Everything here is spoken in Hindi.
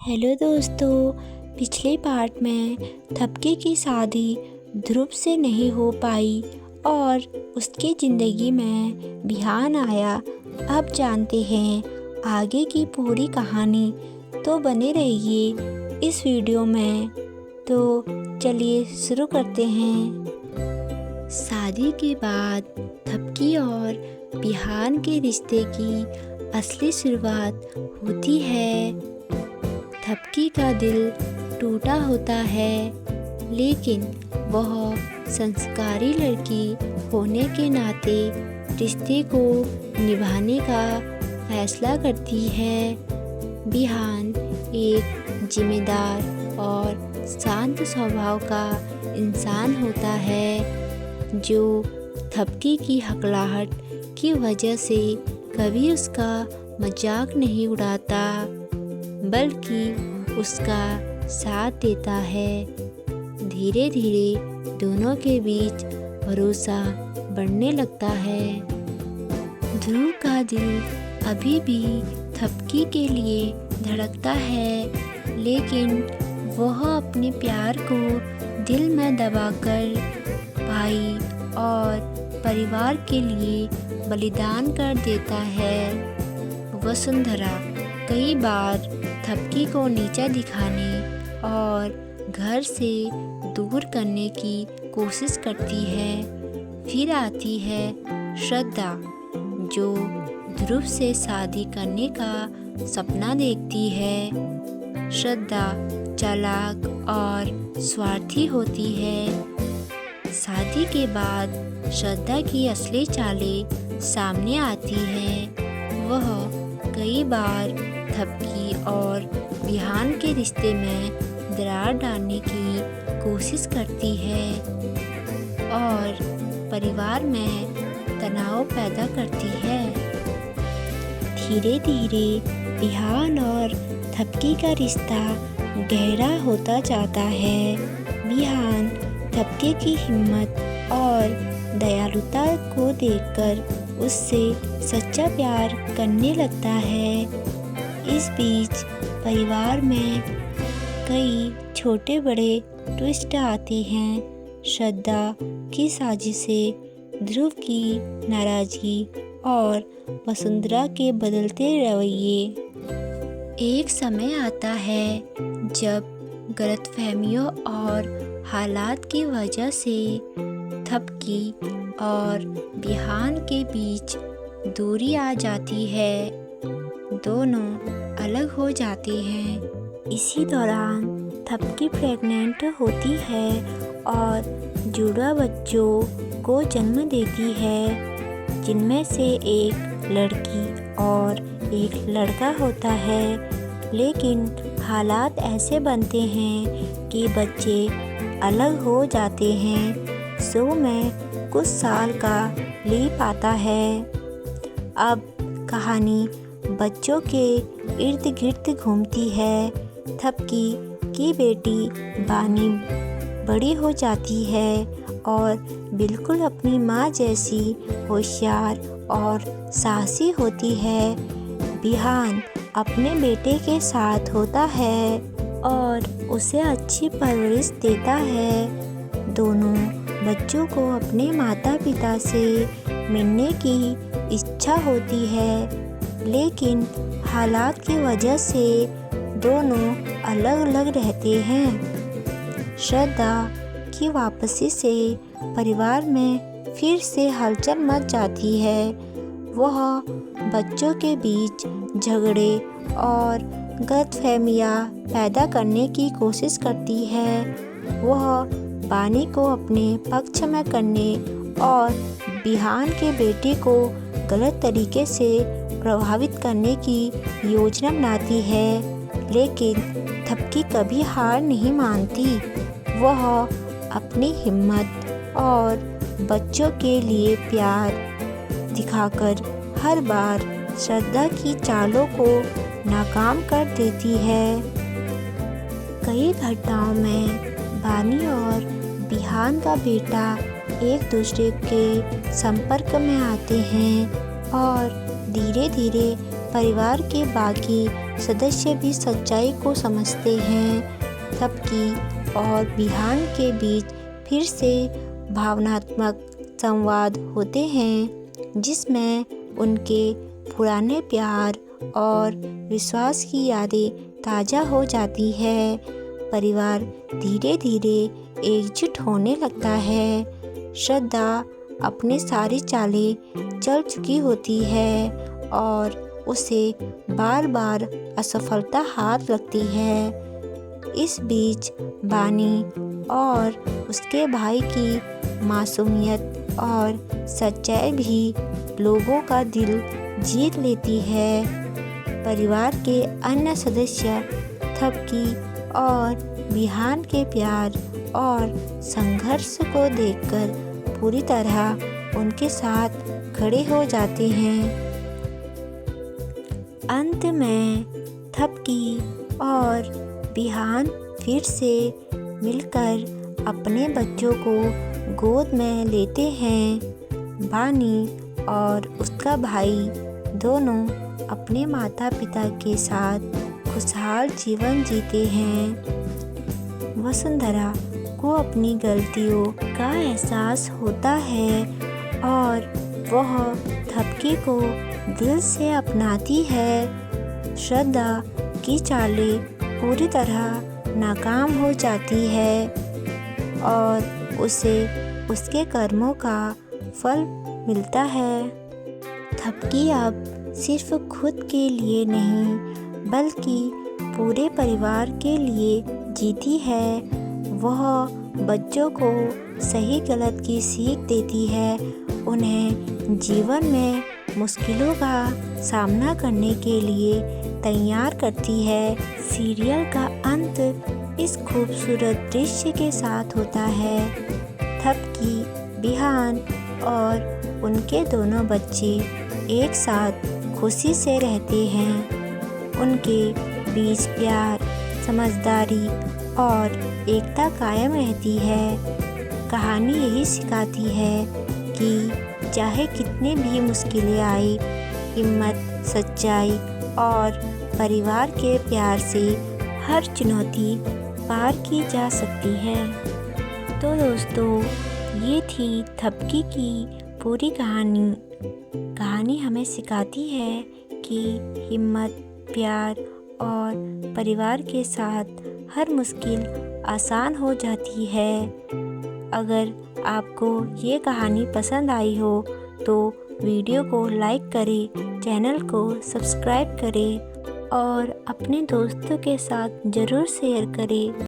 हेलो दोस्तों, पिछले पार्ट में थपके की शादी ध्रुव से नहीं हो पाई और उसकी ज़िंदगी में बिहान आया। अब जानते हैं आगे की पूरी कहानी, तो बने रहिए इस वीडियो में। तो चलिए शुरू करते हैं। शादी के बाद थपकी और बिहान के रिश्ते की असली शुरुआत होती है। थपकी का दिल टूटा होता है, लेकिन वह संस्कारी लड़की होने के नाते रिश्ते को निभाने का फैसला करती है। बिहान एक जिम्मेदार और शांत स्वभाव का इंसान होता है, जो थपकी की हकलाहट की वजह से कभी उसका मजाक नहीं उड़ाता, बल्कि उसका साथ देता है। धीरे धीरे दोनों के बीच भरोसा बढ़ने लगता है। ध्रुव का दिल अभी भी थपकी के लिए धड़कता है, लेकिन वह अपने प्यार को दिल में दबाकर भाई और परिवार के लिए बलिदान कर देता है। वसुंधरा कई बार थपकी को नीचा दिखाने और घर से दूर करने की कोशिश करती है। फिर आती है श्रद्धा, जो ध्रुव से शादी करने का सपना देखती है। श्रद्धा चालाक और स्वार्थी होती है। शादी के बाद श्रद्धा की असली चालें सामने आती हैं। वह कई बार थपकी और बिहान के रिश्ते में दरार डालने की कोशिश करती है और परिवार में तनाव पैदा करती है। धीरे धीरे बिहान और थपकी का रिश्ता गहरा होता जाता है। बिहान थपकी की हिम्मत और दयालुता को देखकर उससे सच्चा प्यार करने लगता है। इस बीच परिवार में कई छोटे बड़े ट्विस्ट आते हैं। श्रद्धा की साजिशें, ध्रुव की नाराजगी और वसुंधरा के बदलते रवैये। एक समय आता है जब गलतफहमियों और हालात की वजह से थपकी और बिहान के बीच दूरी आ जाती है। दोनों अलग हो जाते हैं। इसी दौरान थपकी प्रेग्नेंट होती है और जुड़वा बच्चों को जन्म देती है, जिनमें से एक लड़की और एक लड़का होता है। लेकिन हालात ऐसे बनते हैं कि बच्चे अलग हो जाते हैं। शो में कुछ साल का लीप आता है। अब कहानी बच्चों के इर्द गिर्द घूमती है। थपकी की बेटी बानी बड़ी हो जाती है और बिल्कुल अपनी माँ जैसी होशियार और साहसी होती है। बिहान अपने बेटे के साथ होता है और उसे अच्छी परवरिश देता है। दोनों बच्चों को अपने माता पिता से मिलने की इच्छा होती है, लेकिन हालात की वजह से दोनों अलग अलग रहते हैं। श्रद्धा की वापसी से परिवार में फिर से हलचल मच जाती है। वह बच्चों के बीच झगड़े और गलतफहमियां पैदा करने की कोशिश करती है। वह बानी को अपने पक्ष में करने और बिहान के बेटे को गलत तरीके से प्रभावित करने की योजना बनाती है, लेकिन थपकी कभी हार नहीं मानती। वह अपनी हिम्मत और बच्चों के लिए प्यार दिखाकर हर बार श्रद्धा की चालों को नाकाम कर देती है। कई घटनाओं में बानी और बिहान का बेटा एक दूसरे के संपर्क में आते हैं और धीरे धीरे परिवार के बाकी सदस्य भी सच्चाई को समझते हैं। थपकी और बिहान के बीच फिर से भावनात्मक संवाद होते हैं, जिसमें उनके पुराने प्यार और विश्वास की यादें ताज़ा हो जाती है। परिवार धीरे धीरे एकजुट होने लगता है। श्रद्धा अपनी सारी चालें चल चुकी होती है और उसे बार बार असफलता हाथ लगती है। इस बीच बानी और उसके भाई की मासूमियत और सच्चाई भी लोगों का दिल जीत लेती है। परिवार के अन्य सदस्य थपकी और बिहान के प्यार और संघर्ष को देखकर पूरी तरह उनके साथ खड़े हो जाते हैं। अंत में थपकी और बिहान फिर से मिलकर अपने बच्चों को गोद में लेते हैं। बानी और उसका भाई दोनों अपने माता पिता के साथ खुशहाल जीवन जीते हैं। वसुंधरा को अपनी गलतियों का एहसास होता है और वह थपकी को दिल से अपनाती है। श्रद्धा की चालें पूरी तरह नाकाम हो जाती है और उसे उसके कर्मों का फल मिलता है। थपकी अब सिर्फ खुद के लिए नहीं बल्कि पूरे परिवार के लिए जीती है। वह बच्चों को सही गलत की सीख देती है, उन्हें जीवन में मुश्किलों का सामना करने के लिए तैयार करती है। सीरियल का अंत इस खूबसूरत दृश्य के साथ होता है। थपकी, बिहान और उनके दोनों बच्चे एक साथ खुशी से रहते हैं। उनके बीच प्यार, समझदारी और एकता कायम रहती है। कहानी यही सिखाती है कि चाहे कितने भी मुश्किलें आए, हिम्मत, सच्चाई और परिवार के प्यार से हर चुनौती पार की जा सकती है। तो दोस्तों, ये थी थपकी की पूरी कहानी। कहानी हमें सिखाती है कि हिम्मत, प्यार और परिवार के साथ हर मुश्किल आसान हो जाती है। अगर आपको ये कहानी पसंद आई हो तो वीडियो को लाइक करें, चैनल को सब्सक्राइब करें और अपने दोस्तों के साथ ज़रूर शेयर करें।